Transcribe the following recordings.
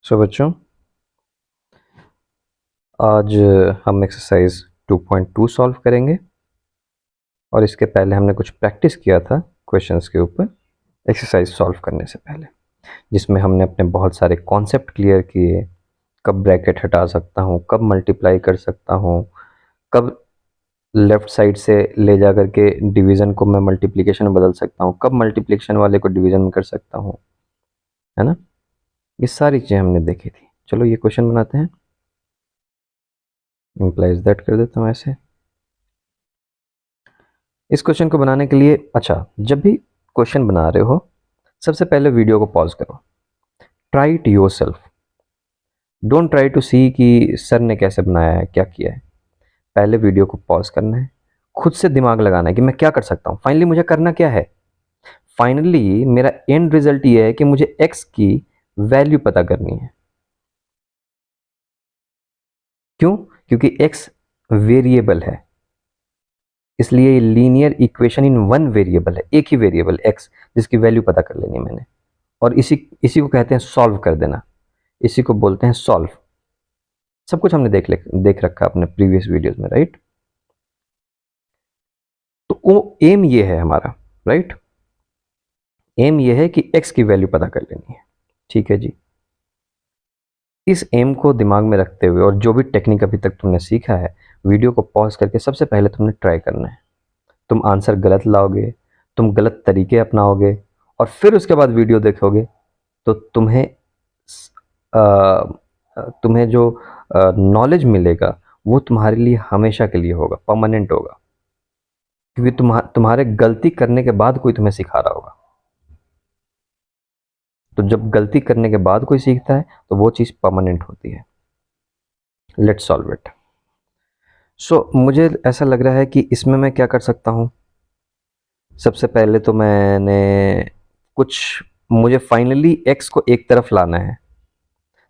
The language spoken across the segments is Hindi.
बच्चों, आज हम एक्सरसाइज 2.2 सॉल्व करेंगे और इसके पहले हमने कुछ प्रैक्टिस किया था क्वेश्चंस के ऊपर एक्सरसाइज सॉल्व करने से पहले, जिसमें हमने अपने बहुत सारे कॉन्सेप्ट क्लियर किए। कब ब्रैकेट हटा सकता हूँ, कब मल्टीप्लाई कर सकता हूँ, कब लेफ़्ट साइड से ले जा कर के डिवीज़न को मैं मल्टीप्लिकेशन में बदल सकता हूँ, कब मल्टीप्लिकेशन वाले को डिवीज़न में कर सकता हूँ, है ना। ये सारी चीज़ें हमने देखी थी। चलो ये क्वेश्चन बनाते हैं। इम्प्लाइज दैट कर देता हूँ ऐसे। इस क्वेश्चन को बनाने के लिए जब भी क्वेश्चन बना रहे हो सबसे पहले वीडियो को पॉज करो। Try it yourself, don't try to see कि सर ने कैसे बनाया है, क्या किया है। पहले वीडियो को पॉज करना है, खुद से दिमाग लगाना है कि मैं क्या कर सकता हूँ, फाइनली मुझे करना क्या है। फाइनली मेरा एंड रिजल्ट ये है कि मुझे एक्स की वैल्यू पता करनी है। क्यों? क्योंकि एक्स वेरिएबल है, इसलिए linear equation in one variable है, एक ही वेरिएबल एक्स जिसकी वैल्यू पता कर लेनी है मैंने। और इसी इसी को कहते हैं सॉल्व कर देना, इसी को बोलते हैं सॉल्व। सब कुछ हमने देख रखा अपने प्रीवियस वीडियोस में, राइट। तो वो एम ये है हमारा, राइट। एम ये है कि एक्स की वैल्यू पता कर लेनी है। ठीक है जी। इस एम को दिमाग में रखते हुए और जो भी टेक्निक अभी तक तुमने सीखा है, वीडियो को पॉज करके सबसे पहले तुमने ट्राई करना है। तुम आंसर गलत लाओगे, तुम गलत तरीके अपनाओगे और फिर उसके बाद वीडियो देखोगे तो तुम्हें जो नॉलेज मिलेगा वो तुम्हारे लिए हमेशा के लिए होगा, परमानेंट होगा। क्योंकि तुम्हारे गलती करने के बाद कोई तुम्हें सिखा रहा होगा। तो जब गलती करने के बाद कोई सीखता है तो वो चीज़ परमानेंट होती है। Let's solve it. मुझे ऐसा लग रहा है कि इसमें मैं क्या कर सकता हूँ। सबसे पहले तो मुझे फाइनली एक्स को एक तरफ लाना है।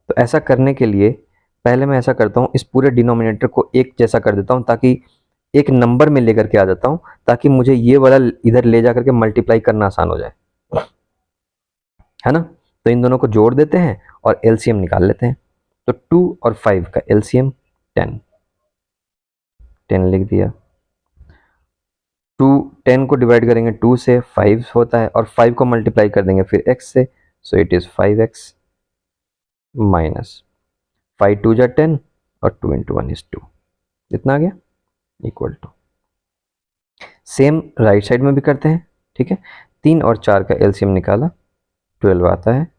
तो ऐसा करने के लिए पहले मैं ऐसा करता हूँ, इस पूरे डिनोमिनेटर को एक जैसा कर देता हूँ ताकि एक नंबर में लेकर के आ जाता हूँ, ताकि मुझे ये वाला इधर ले जाकर के मल्टीप्लाई करना आसान हो जाए, है ना। तो इन दोनों को जोड़ देते हैं और एलसीएम निकाल लेते हैं। तो 2 और 5 का एलसीएम 10, 10 लिख दिया। 10 को डिवाइड करेंगे 2 से, 5 होता है, और 5 को मल्टीप्लाई कर देंगे फिर x से, so it is 5x minus 5 2 जा 10 और 2 इंटू 1 इज 2। इतना आ गया, equal to. Same right side में भी करते हैं, ठीक है। 3 और 4 का एलसीएम निकाला, 12 आता है।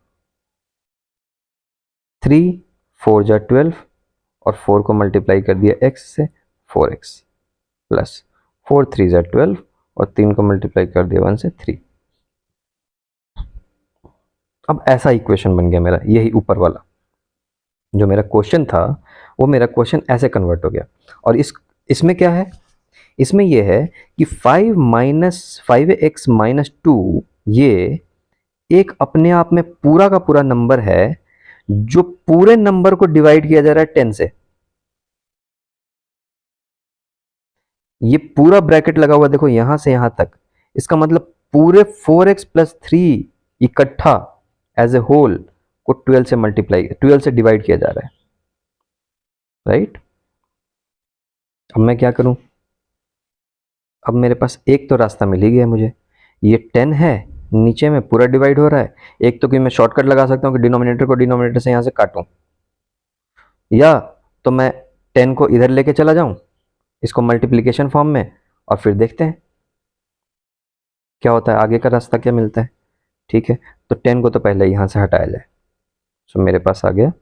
3 4 जा 12 और 4 को मल्टीप्लाई कर दिया x से, 4x प्लस 4 3 जा 12 और 3 को मल्टीप्लाई कर दिया 1 से, 3। अब ऐसा इक्वेशन बन गया मेरा, यही ऊपर वाला जो मेरा क्वेश्चन था वो मेरा क्वेश्चन ऐसे कन्वर्ट हो गया। और इसमें क्या है, इसमें यह है कि 5x माइनस 2 ये एक अपने आप में पूरा का पूरा नंबर है जो पूरे नंबर को डिवाइड किया जा रहा है 10 से। ये पूरा ब्रैकेट लगा हुआ देखो यहां से यहां तक, इसका मतलब पूरे 4x प्लस 3 इकट्ठा एज ए होल को 12 से डिवाइड किया जा रहा है, राइट। अब मैं क्या करूं, अब मेरे पास एक तो रास्ता मिल ही गया मुझे, ये 10 है, नीचे में पूरा डिवाइड हो रहा है। एक तो कि मैं शॉर्टकट लगा सकता हूं कि डिनोमिनेटर को डिनोमिनेटर से यहां से काटूं, या तो मैं 10 को इधर लेके चला जाऊं इसको मल्टीप्लिकेशन फॉर्म में, और फिर देखते हैं क्या होता है, आगे का रास्ता क्या मिलता है। ठीक है, तो 10 को तो पहले यहां से हटाया जाए। मेरे पास आ गया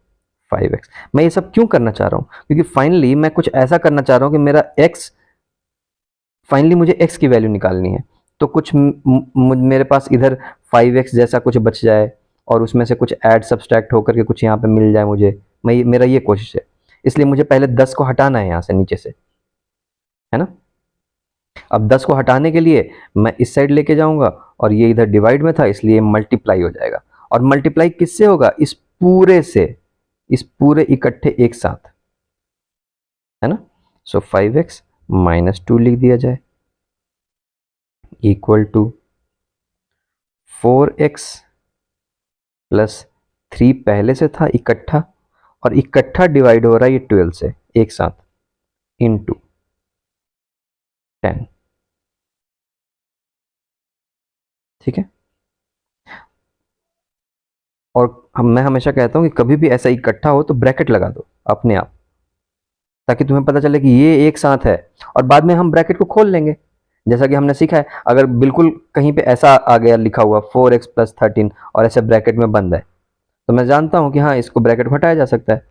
5x। मैं ये सब क्यों करना चाह रहा हूं, क्योंकि फाइनली मैं कुछ ऐसा करना चाह रहा हूं कि मेरा x, फाइनली मुझे x की वैल्यू निकालनी है। तो कुछ मेरे पास इधर 5x जैसा कुछ बच जाए और उसमें से कुछ ऐड सब्सट्रैक्ट होकर के कुछ यहाँ पे मिल जाए मुझे। मेरा ये कोशिश है, इसलिए मुझे पहले 10 को हटाना है यहाँ से नीचे से, है ना। अब 10 को हटाने के लिए मैं इस साइड लेके जाऊंगा और ये इधर डिवाइड में था इसलिए मल्टीप्लाई हो जाएगा। और मल्टीप्लाई किससे होगा, इस पूरे से, इस पूरे इकट्ठे एक साथ, है ना। सो 5x माइनस 2 लिख दिया जाए इक्वल टू 4x प्लस 3 पहले से था इकट्ठा, और इकट्ठा डिवाइड हो रहा है ये 12 से एक साथ, इनटू 10। ठीक है, और मैं हमेशा कहता हूँ कि कभी भी ऐसा इकट्ठा हो तो ब्रैकेट लगा दो अपने आप, ताकि तुम्हें पता चले कि ये एक साथ है, और बाद में हम ब्रैकेट को खोल लेंगे। जैसा कि हमने सीखा है, अगर बिल्कुल कहीं पे ऐसा आ गया लिखा हुआ 4x प्लस 13 और ऐसे ब्रैकेट में बंद है, तो मैं जानता हूँ कि हाँ, इसको ब्रैकेट को हटाया जा सकता है,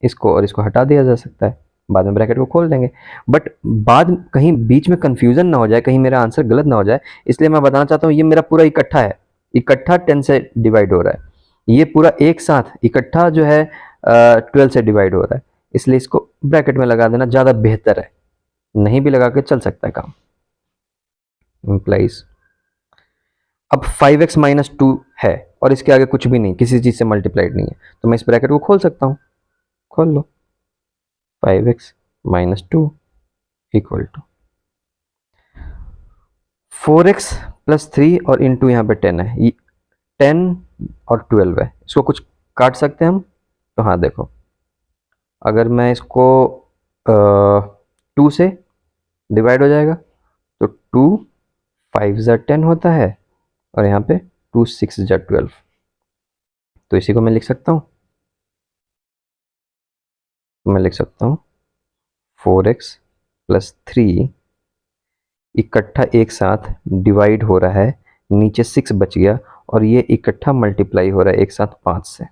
इसको और इसको हटा दिया जा सकता है, बाद में ब्रैकेट को खोल देंगे। बट बाद कहीं बीच में कंफ्यूजन ना हो जाए, कहीं मेरा आंसर गलत ना हो जाए, इसलिए मैं बताना चाहता हूँ ये मेरा पूरा इकट्ठा है, इकट्ठा 10 से डिवाइड हो रहा है, ये पूरा एक साथ इकट्ठा जो है 12 से डिवाइड हो रहा है, इसलिए इसको ब्रैकेट में लगा देना ज़्यादा बेहतर है, नहीं भी लगा के चल सकता है काम। इम्प्लाइज अब 5x माइनस 2 है और इसके आगे कुछ भी नहीं, किसी चीज़ से मल्टीप्लाइड नहीं है, तो मैं इस ब्रैकेट को खोल सकता हूँ, खोल लो, 5x minus 2 equal to 4x plus 3 और इंटू यहाँ पे 10 है, ये 10 और 12 है, इसको कुछ काट सकते हैं हम, तो हाँ देखो, अगर मैं इसको 2 से डिवाइड हो जाएगा तो 2 5 ज़ा 10 होता है, और यहाँ पे 2 6 ज़ा 12, तो इसी को मैं लिख सकता हूँ, मैं लिख सकता हूँ 4x प्लस 3 इकट्ठा एक साथ डिवाइड हो रहा है, नीचे 6 बच गया, और ये इकट्ठा मल्टीप्लाई हो रहा है एक साथ 5 से।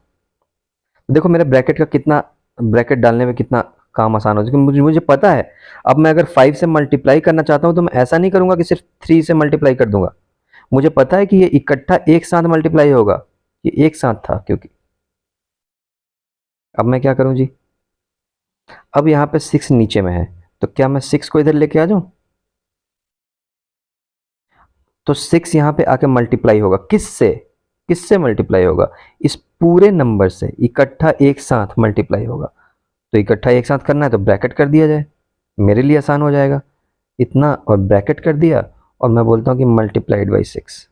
देखो मेरे ब्रैकेट का कितना, ब्रैकेट डालने में कितना काम आसान हो जाएगा, मुझे पता है। अब मैं अगर 5 से मल्टीप्लाई करना चाहता हूँ तो मैं ऐसा नहीं करूँगा कि सिर्फ 3 से मल्टीप्लाई कर दूंगा, मुझे पता है कि ये इकट्ठा एक साथ मल्टीप्लाई होगा, ये एक साथ था क्योंकि। अब मैं क्या करूँ जी, अब यहाँ पे 6 नीचे में है, तो क्या मैं 6 को इधर लेके आ जाऊँ, तो 6 यहाँ पे आके मल्टीप्लाई होगा, किससे, किससे मल्टीप्लाई होगा, इस पूरे नंबर से इकट्ठा एक साथ मल्टीप्लाई होगा, तो इकट्ठा एक साथ करना है तो ब्रैकेट कर दिया जाए, मेरे लिए आसान हो जाएगा, इतना और ब्रैकेट कर दिया, और मैं बोलता हूँ कि multiplied by 6,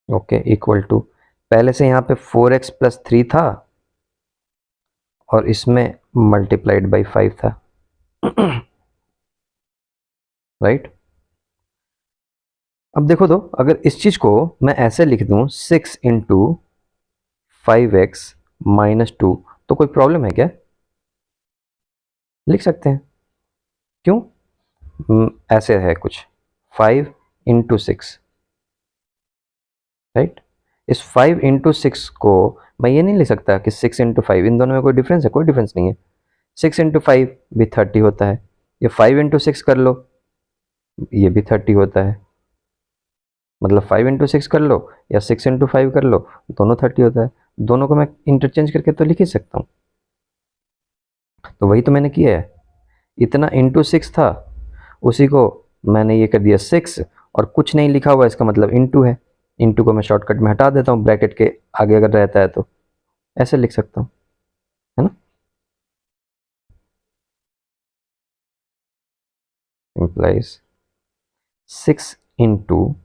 okay, equal to, पहले से यहाँ पे 4x प्लस 3 था और इसमें मल्टीप्लाइड बाई 5 था, राइट। अब देखो तो अगर इस चीज को मैं ऐसे लिख दूं 6 इंटू 5x माइनस 2, तो कोई प्रॉब्लम है क्या, लिख सकते हैं, क्यों, ऐसे है कुछ 5 इंटू 6, राइट। इस 5 इंटू 6 को मैं ये नहीं लिख सकता कि 6 इंटू 5, इन दोनों में कोई डिफरेंस है, कोई डिफरेंस नहीं है, 6 इंटू 5 भी 30 होता है, ये 5 इंटू 6 कर लो, ये भी 30 होता है, मतलब 5 इंटू 6 कर लो या 6 इंटू 5 कर लो, दोनों 30 होता है, दोनों को मैं इंटरचेंज करके तो लिख ही सकता हूँ, तो वही तो मैंने किया है, इतना इंटू 6 था, उसी को मैंने ये कर दिया 6, और कुछ नहीं लिखा हुआ, इसका मतलब इंटू है, इंटू को मैं शॉर्टकट में हटा देता हूँ, ब्रैकेट के आगे अगर रहता है तो ऐसे लिख सकता हूँ, है ना, implies 6 into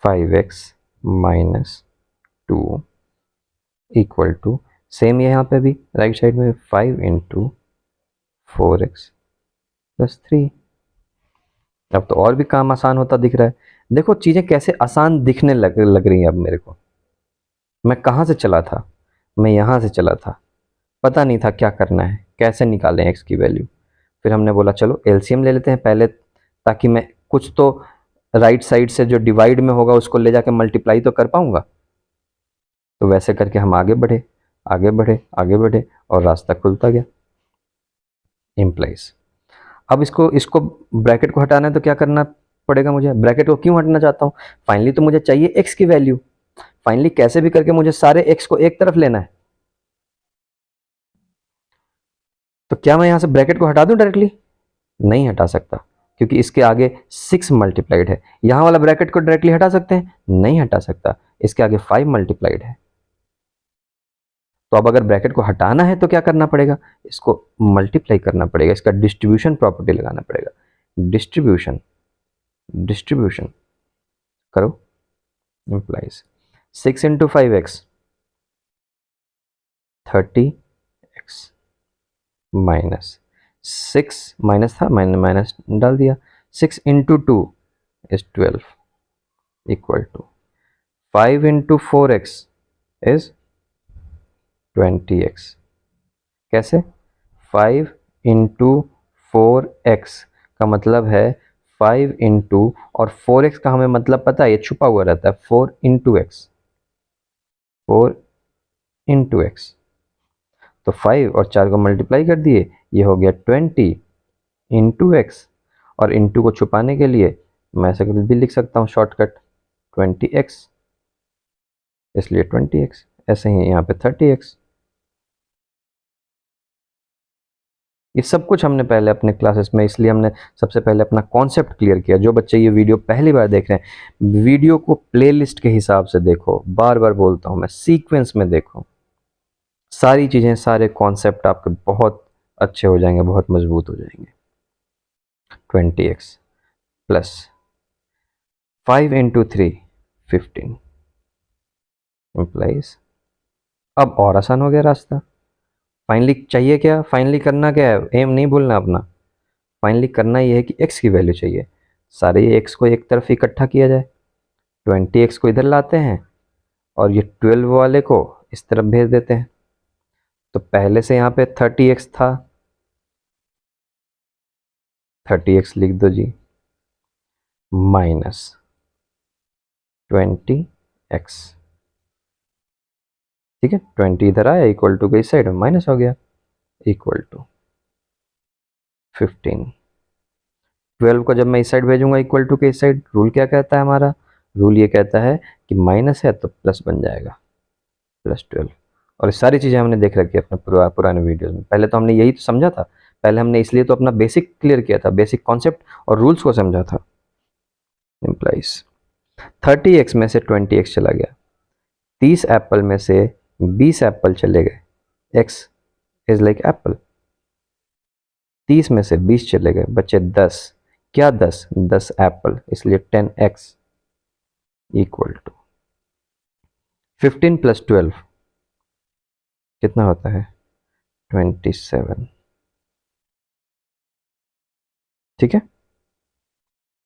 5x minus 2 equal to, same यहाँ पे भी राइट साइड में 5 इंटू 4x प्लस 3, अब तो और भी काम आसान होता दिख रहा है, देखो चीज़ें कैसे आसान दिखने लग रही हैं अब मेरे को, मैं कहाँ से चला था, मैं यहाँ से चला था, पता नहीं था क्या करना है, कैसे निकालें x की वैल्यू, फिर हमने बोला चलो एलसीएम ले लेते हैं पहले, ताकि मैं कुछ तो राइट साइड से जो डिवाइड में होगा उसको ले जाके मल्टीप्लाई तो कर पाऊंगा, तो वैसे करके हम आगे बढ़े, आगे बढ़े, आगे बढ़े, और रास्ता खुलता गया, इम्प्लाइज। अब इसको इसको ब्रैकेट को हटाना है तो क्या करना पड़ेगा मुझे, ब्रैकेट को क्यों हटाना चाहता हूँ, फाइनली तो मुझे चाहिए x की वैल्यू, फाइनली कैसे भी करके मुझे सारे x को एक तरफ लेना है, तो क्या मैं यहाँ से ब्रैकेट को हटा दूं डायरेक्टली, नहीं हटा सकता, क्योंकि इसके आगे 6 मल्टीप्लाइड है, यहाँ वाला ब्रैकेट को डायरेक्टली हटा सकते हैं, नहीं हटा सकता, इसके आगे 5 मल्टीप्लाइड है, तो अब अगर ब्रैकेट को हटाना है तो क्या करना पड़ेगा, इसको मल्टीप्लाई करना पड़ेगा, इसका डिस्ट्रीब्यूशन प्रॉपर्टी लगाना पड़ेगा, डिस्ट्रीब्यूशन, डिस्ट्रीब्यूशन करो, implies 6 into 5x 30x minus 6 minus था, मैंने माइनस डाल दिया। 6 into 2 is 12 equal to 5 into 4x is 20x। कैसे? 5 इंटू 4x का मतलब है 5 इंटू, और 4x का हमें मतलब पता है, ये छुपा हुआ रहता है, 4 इंटू एक्स, 4 इंटू एक्स। तो 5 और 4 को मल्टीप्लाई कर दिए, ये हो गया 20 इंटू एक्स, और इंटू को छुपाने के लिए मैं ऐसे भी लिख सकता हूँ शॉर्टकट 20x, इसलिए 20x। ऐसे ही यहाँ पे 30x। ये सब कुछ हमने पहले अपने क्लासेस में, इसलिए हमने सबसे पहले अपना कॉन्सेप्ट क्लियर किया। जो बच्चे ये वीडियो पहली बार देख रहे हैं, वीडियो को प्लेलिस्ट के हिसाब से देखो, बार बार बोलता हूँ मैं, सीक्वेंस में देखो। सारी चीज़ें, सारे कॉन्सेप्ट आपके बहुत अच्छे हो जाएंगे, बहुत मजबूत हो जाएंगे। 20x plus 5 into 3 15 implies. अब और आसान हो गया रास्ता। फाइनली चाहिए क्या? फाइनली करना क्या है? एम नहीं भूलना अपना। फाइनली करना ये है कि x की वैल्यू चाहिए। सारे ये x को एक तरफ इकट्ठा किया जाए, 20x को इधर लाते हैं और ये 12 वाले को इस तरफ भेज देते हैं। तो पहले से यहाँ पे 30x था, 30x लिख दो जी, माइनस 20x। ठीक है, 20 इधर आया, इक्वल टू के इस साइड में माइनस हो गया, इक्वल टू 15। 12 को जब मैं इस साइड भेजूंगा इक्वल टू के इस साइड, रूल क्या कहता है हमारा? रूल ये कहता है कि माइनस है तो प्लस बन जाएगा, +12। और सारी चीज़ें हमने देख रखी है अपने पुराने वीडियोस में। पहले तो हमने यही तो समझा था, पहले हमने इसलिए तो अपना बेसिक क्लियर किया था, बेसिक कॉन्सेप्ट और रूल्स को समझा था। इम्प्लाइज 30x में से 20x चला गया, 30 एप्पल में से 20 एप्पल चले गए, x इज लाइक एप्पल। 30 में से 20 चले गए, बचे 10। क्या 10? 10 एप्पल, इसलिए 10x इक्वल टू 15 प्लस 12 कितना होता है? 27। ठीक है,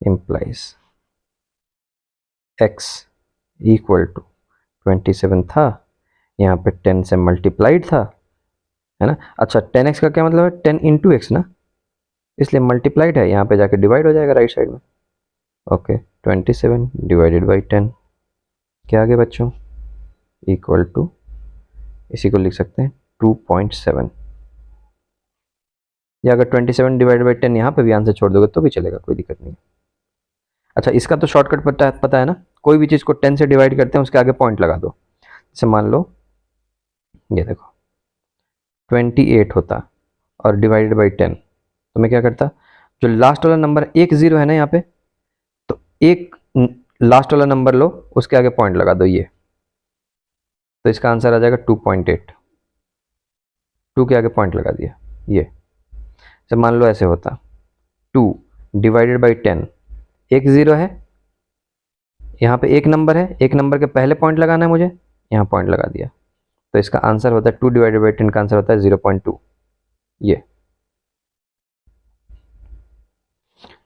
इम्प्लाइज x इक्वल टू 27 था, यहाँ पे 10 से मल्टीप्लाइड था, है ना। अच्छा, 10x का क्या मतलब है? 10 इंटू एक्स ना, इसलिए मल्टीप्लाइड है, यहाँ पे जाके डिवाइड हो जाएगा राइट साइड में। ओके, 27 डिवाइडेड बाई 10 क्या आ गया बच्चों? इक्वल टू, इसी को लिख सकते हैं 2.7, या अगर 27 डिवाइडेड बाई 10 यहाँ पे भी आंसर छोड़ दोगे तो भी चलेगा, कोई दिक्कत नहीं। अच्छा, इसका तो शॉर्टकट पता है ना, कोई भी चीज़ को 10 से डिवाइड करते हैं उसके आगे पॉइंट लगा दो। जैसे मान लो ये देखो 28 होता और डिवाइडेड बाई 10, तो मैं क्या करता, जो लास्ट वाला नंबर एक जीरो है ना यहाँ पे, तो एक लास्ट वाला नंबर लो, उसके आगे पॉइंट लगा दो ये, तो इसका आंसर आ जाएगा 2.8। 2 के आगे पॉइंट लगा दिया ये। तो मान लो ऐसे होता 2 डिवाइडेड बाई 10, एक ज़ीरो है, यहाँ पे एक नंबर है, एक नंबर के पहले पॉइंट लगाना है मुझे, यहाँ पॉइंट लगा दिया, तो इसका आंसर होता है 2 डिवाइडेड बाई 10 का आंसर होता है 0.2। ये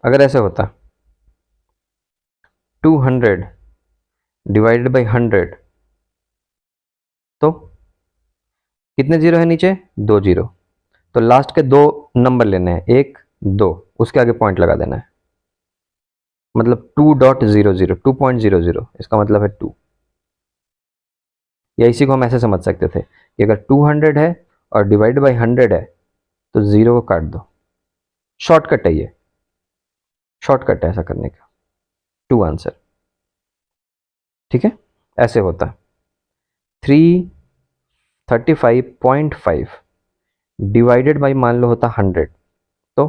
अगर ऐसे होता 200 डिवाइडेड बाई 100, तो कितने जीरो है नीचे? 2 जीरो, तो लास्ट के दो नंबर लेने हैं, 1 2, उसके आगे पॉइंट लगा देना है, मतलब 2.00, 2.00, इसका मतलब है 2। या इसी को हम ऐसे समझ सकते थे कि अगर 200 है और डिवाइड बाई 100 है तो 0 को काट दो। शॉर्टकट है ये, शॉर्टकट है ऐसा करने का, 2 आंसर। ठीक है, ऐसे होता 335.5 डिवाइडेड बाई मान लो होता 100, तो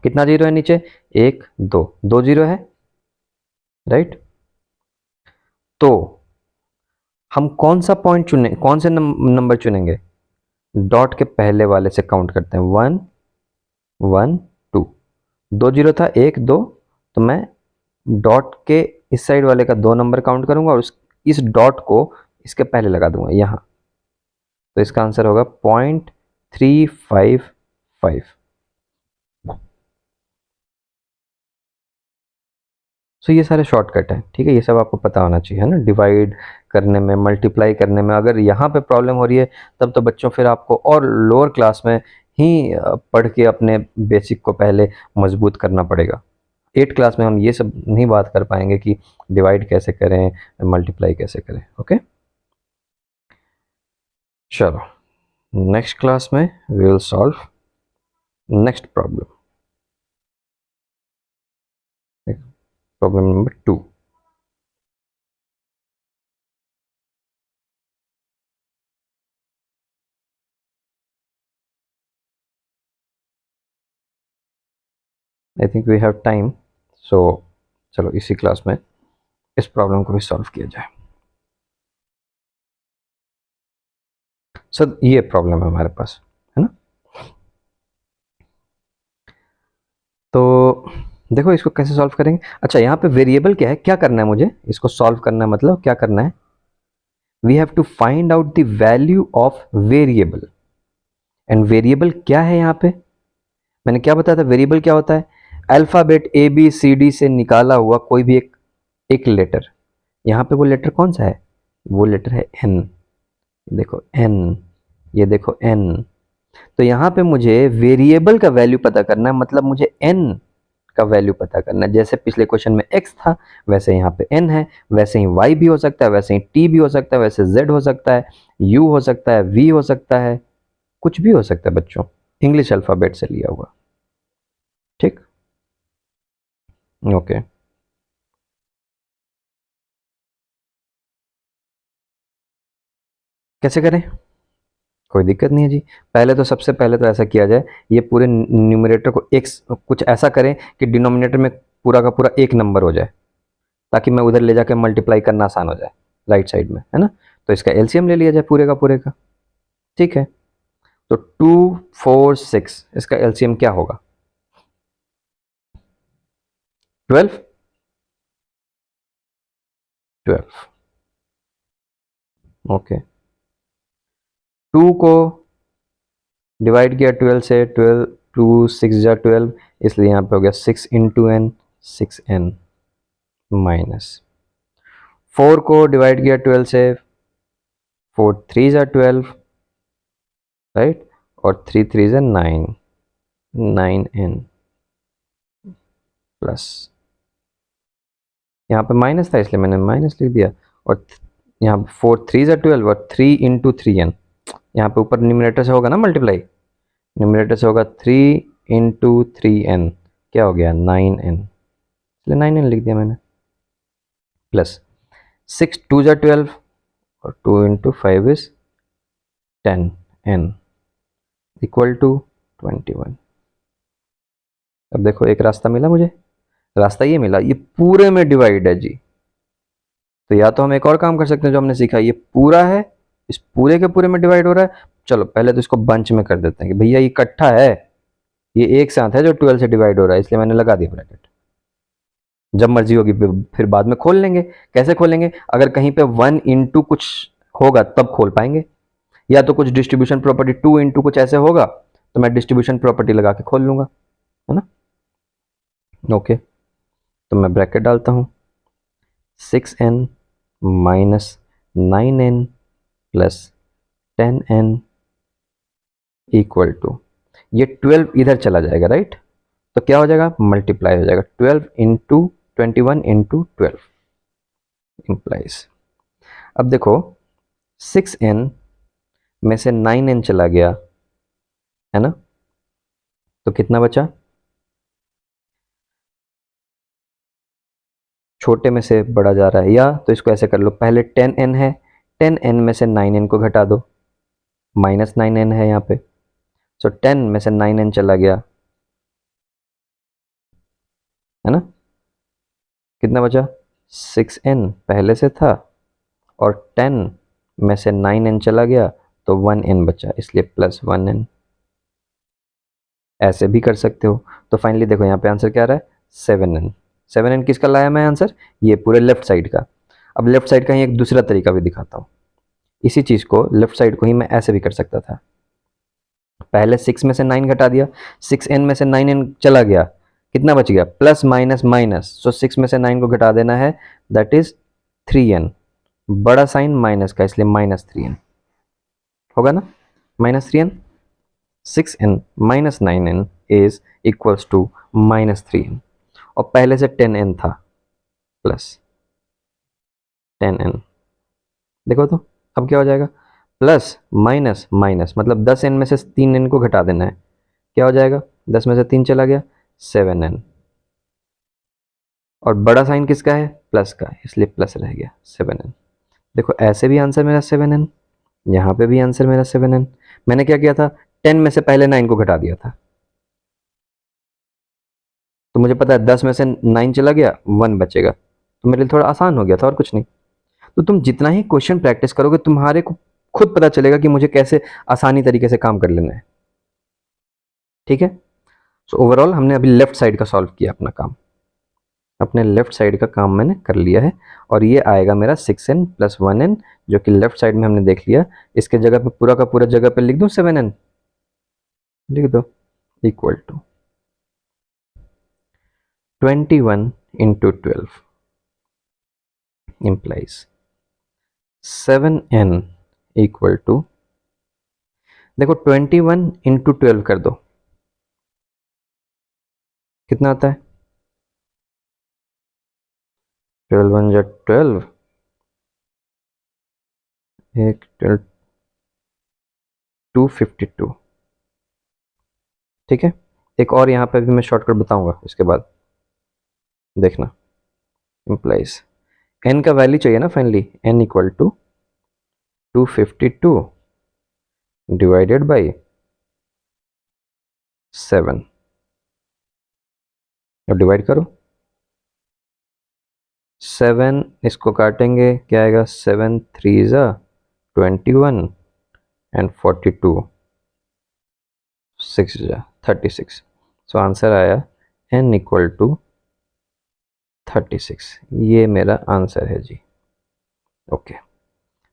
कितना जीरो है नीचे? 1 2, 2 जीरो है राइट। तो हम कौन सा पॉइंट चुने, कौन से नंबर चुनेंगे? डॉट के पहले वाले से काउंट करते हैं, 1 1 2, 2 जीरो था, 1 2, तो मैं डॉट के इस साइड वाले का 2 नंबर काउंट करूंगा और इस डॉट को इसके पहले लगा दूंगा यहाँ, तो इसका आंसर होगा 0.355। सो ये सारे शॉर्टकट है, ठीक है, ये सब आपको पता होना चाहिए, है ना, डिवाइड करने में, मल्टीप्लाई करने में। अगर यहाँ पे प्रॉब्लम हो रही है तब तो बच्चों फिर आपको और लोअर क्लास में ही पढ़ के अपने बेसिक को पहले मजबूत करना पड़ेगा। 8 क्लास में हम ये सब नहीं बात कर पाएंगे कि डिवाइड कैसे करें, मल्टीप्लाई कैसे करें। ओके, चलो नेक्स्ट क्लास में we will solve next problem, problem number 2। I think we have time, so चलो इसी क्लास में इस प्रॉब्लम को भी सॉल्व किया जाए। सर ये प्रॉब्लम है हमारे पास, है ना। तो देखो इसको कैसे सॉल्व करेंगे। अच्छा, यहाँ पे वेरिएबल क्या है, क्या करना है मुझे, इसको सॉल्व करना है, मतलब क्या करना है, we have to find out the value of variable. And variable क्या है, यहाँ पे मैंने क्या बताया था, वेरिएबल क्या होता है, alphabet A B C D से निकाला हुआ कोई भी एक लेटर। यहाँ पे वो लेटर कौन सा है, वो लेटर है एन, देखो एन, ये देखो एन। तो यहाँ पे मुझे वेरिएबल का वैल्यू पता करना है, मतलब मुझे एन का वैल्यू पता करना है। जैसे पिछले क्वेश्चन में x था, वैसे यहाँ पे n है, वैसे ही y भी हो सकता है, वैसे ही t भी हो सकता है, वैसे z हो सकता है, u हो सकता है, v हो सकता है, कुछ भी हो सकता है बच्चों, इंग्लिश अल्फाबेट से लिया हुआ। ठीक, ओके। कैसे करें, कोई दिक्कत नहीं है जी। पहले तो सबसे पहले तो ऐसा किया जाए, ये पूरे न्यूमरेटर को एक कुछ ऐसा करें कि डिनोमिनेटर में पूरा का पूरा एक नंबर हो जाए, ताकि मैं उधर ले जाकर मल्टीप्लाई करना आसान हो जाए राइट साइड में, है ना। तो इसका एलसीएम ले लिया जाए पूरे का पूरे का, ठीक है। तो 2 4 6 इसका एलसीएम क्या होगा, 12, 12, ओके। 2 को डिवाइड किया 12 से, 12 2 6 जा 12, इसलिए यहाँ पे हो गया 6 इंटू एन, 6n माइनस 4 को डिवाइड किया 12 से, 4 3 जा 12, राइट, और 3 3 जा 9, 9n प्लस, यहाँ पे माइनस था इसलिए मैंने माइनस लिख दिया, और यहाँ 4 3 जा 12 और 3 इंटू 3n, यहाँ पे ऊपर न्यूमरेटर से होगा ना मल्टीप्लाई, न्यूमरेटर से होगा 3 इंटू 3n, क्या हो गया 9n, इसलिए 9n लिख दिया मैंने, प्लस 6 2 जा 12 और 2 into 5 is 10n equal to 21। अब देखो एक रास्ता मिला मुझे, रास्ता ये मिला, ये पूरे में डिवाइड है जी। तो या तो हम एक और काम कर सकते हैं जो हमने सीखा, ये पूरा है, इस पूरे के पूरे में डिवाइड हो रहा है, चलो पहले तो इसको बंच में कर देते हैं कि भैया ये इकट्ठा है, ये एक साथ है जो 12 से डिवाइड हो रहा है, इसलिए मैंने लगा दिया ब्रैकेट। जब मर्जी होगी फिर बाद में खोल लेंगे। कैसे खोलेंगे, अगर कहीं पे 1 इंटू कुछ होगा तब खोल पाएंगे, या तो कुछ डिस्ट्रीब्यूशन प्रॉपर्टी 2 इंटू कुछ ऐसे होगा तो मैं डिस्ट्रीब्यूशन प्रॉपर्टी लगा के खोल लूंगा, है ना। ओके, तो मैं ब्रैकेट डालता हूँ, 6n minus 9n plus 10n equal to, ये 12 इधर चला जाएगा राइट, तो क्या हो जाएगा, मल्टीप्लाई हो जाएगा, 12 इंटू 21 इंटू 12 इम्प्लाइज। अब देखो 6n में से 9n चला गया, है ना, तो कितना बचा, छोटे में से बड़ा जा रहा है, या तो इसको ऐसे कर लो, पहले 10n है, 10n में से 9n को घटा दो, माइनस 9n है यहाँ पे, सो 10 में से 9n चला गया, है ना, कितना बचा, 6n पहले से था, और 10 में से 9n चला गया तो 1n बचा, इसलिए प्लस 1n। ऐसे भी कर सकते हो। तो फाइनली देखो यहाँ पे आंसर क्या आ रहा है, 7n। 7n किसका लाया मैं आंसर, ये पूरे लेफ्ट साइड का। अब लेफ्ट साइड का ही एक दूसरा तरीका भी दिखाता हूँ। इसी चीज़ को लेफ्ट साइड को ही मैं ऐसे भी कर सकता था। पहले 6 में से 9 घटा दिया, 6n में से 9n चला गया, कितना बच गया, प्लस माइनस माइनस। सो 6 में से 9 को घटा देना है, दैट इज 3n, बड़ा साइन माइनस का, इसलिए माइनस 3n होगा ना, minus 3n। 6n minus 9n is equals to minus 3n, और पहले से 10n था, प्लस 10n। देखो तो अब क्या हो जाएगा, प्लस माइनस माइनस, मतलब 10n में से 3n को घटा देना है, क्या हो जाएगा, 10 में से 3 चला गया, 7n, और बड़ा साइन किसका है, प्लस का, इसलिए प्लस रह गया 7n। देखो ऐसे भी आंसर मेरा 7n, यहाँ पे भी आंसर मेरा 7n। मैंने क्या किया था, 10 में से पहले 9 को घटा दिया था, तो मुझे पता है 10 में से 9 चला गया, 1 बचेगा, तो मेरे लिए थोड़ा आसान हो गया था और कुछ नहीं। तो तुम जितना ही क्वेश्चन प्रैक्टिस करोगे, तुम्हारे को खुद पता चलेगा कि मुझे कैसे आसानी तरीके से काम कर लेना है, ठीक है। सो ओवरऑल हमने अभी लेफ्ट साइड का सॉल्व किया अपना काम, अपने लेफ्ट साइड का काम मैंने कर लिया है, और ये आएगा मेरा 6n प्लस 1n, जो कि लेफ्ट साइड में हमने देख लिया। इसके जगह पे पूरा का पूरा जगह पे लिख दूं 7n, लिख दो, equal to 21 into 12 implies 7n equal to, देखो 21 इंटू 12 कर दो, कितना आता है, 12 1 जा 12, एक 12, 252, ठीक है। एक और यहाँ पे भी मैं शॉर्टकट बताऊंगा इसके बाद, देखना, implies n का वैल्यू चाहिए ना finally, n equal to 252 divided by 7, अब डिवाइड करो, 7 इसको काटेंगे, क्या आएगा, 7 3 जा 21 एंड 42 6 जा 36। सो आंसर आया n इक्वल टू 36, ये मेरा आंसर है जी। ओके,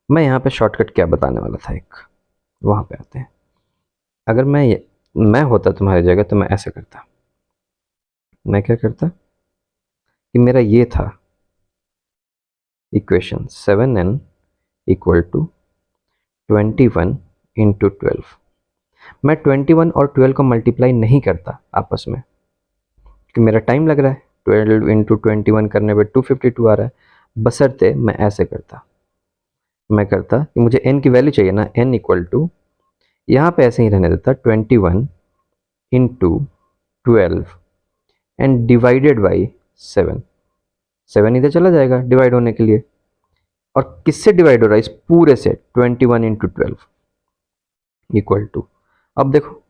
मैं यहाँ पे शॉर्टकट क्या बताने वाला था, एक वहाँ पे आते हैं। अगर मैं होता तुम्हारी जगह तो मैं ऐसे करता, मैं क्या करता कि मेरा ये था equation 7n equal to 21 into 12। मैं 21 और 12 को मल्टीप्लाई नहीं करता आपस में, कि मेरा टाइम लग रहा है, 12 इंटू 21 करने पे 252 आ रहा है, बशर्ते मैं ऐसे करता, मैं करता कि मुझे n की वैल्यू चाहिए ना, n इक्वल टू, यहाँ पे ऐसे ही रहने देता 21 इंटू 12 एंड डिवाइडेड बाई 7। 7 इधर चला जाएगा डिवाइड होने के लिए, और किससे डिवाइड हो रहा है, इस पूरे से, 21 इंटू 12 इक्वल टू, अब देखो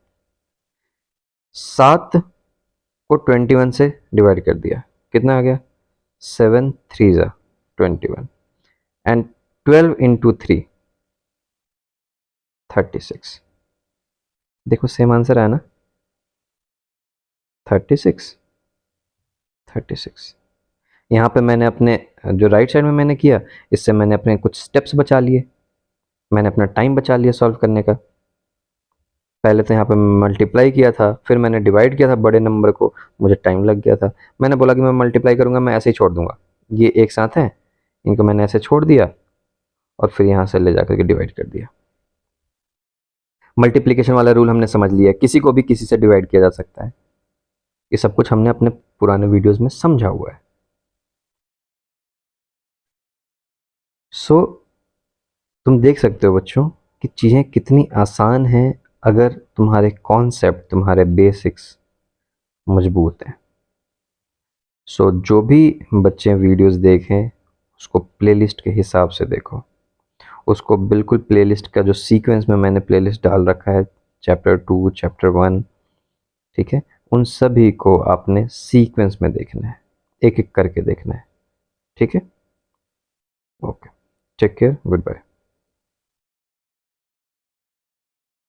7 को 21 से डिवाइड कर दिया, कितना आ गया, 7 3 जा 21 एंड 12 इंटू 3 36। देखो सेम आंसर आया ना, 36 36। यहाँ पे मैंने अपने जो राइट साइड में मैंने किया, इससे मैंने अपने कुछ स्टेप्स बचा लिए, मैंने अपना टाइम बचा लिया सॉल्व करने का। पहले तो यहाँ पे मल्टीप्लाई किया था, फिर मैंने डिवाइड किया था बड़े नंबर को, मुझे टाइम लग गया था। मैंने बोला कि मैं मल्टीप्लाई करूँगा, मैं ऐसे ही छोड़ दूंगा, ये एक साथ है, इनको मैंने ऐसे छोड़ दिया और फिर यहाँ से ले जाकर के डिवाइड कर दिया। मल्टीप्लिकेशन वाला रूल हमने समझ लिया, किसी को भी किसी से डिवाइड किया जा सकता है, ये सब कुछ हमने अपने पुराने वीडियोज़ में समझा हुआ है। सो तुम देख सकते हो बच्चों कि चीज़ें कितनी आसान हैं अगर तुम्हारे कॉन्सेप्ट, तुम्हारे बेसिक्स मजबूत हैं। सो जो भी बच्चे वीडियोस देखें उसको प्लेलिस्ट के हिसाब से देखो, उसको बिल्कुल प्लेलिस्ट का जो सीक्वेंस में मैंने प्लेलिस्ट डाल रखा है, चैप्टर 2 चैप्टर 1, ठीक है, उन सभी को आपने सीक्वेंस में देखना है, एक एक करके देखना है, ठीक है। Okay, take care, good bye.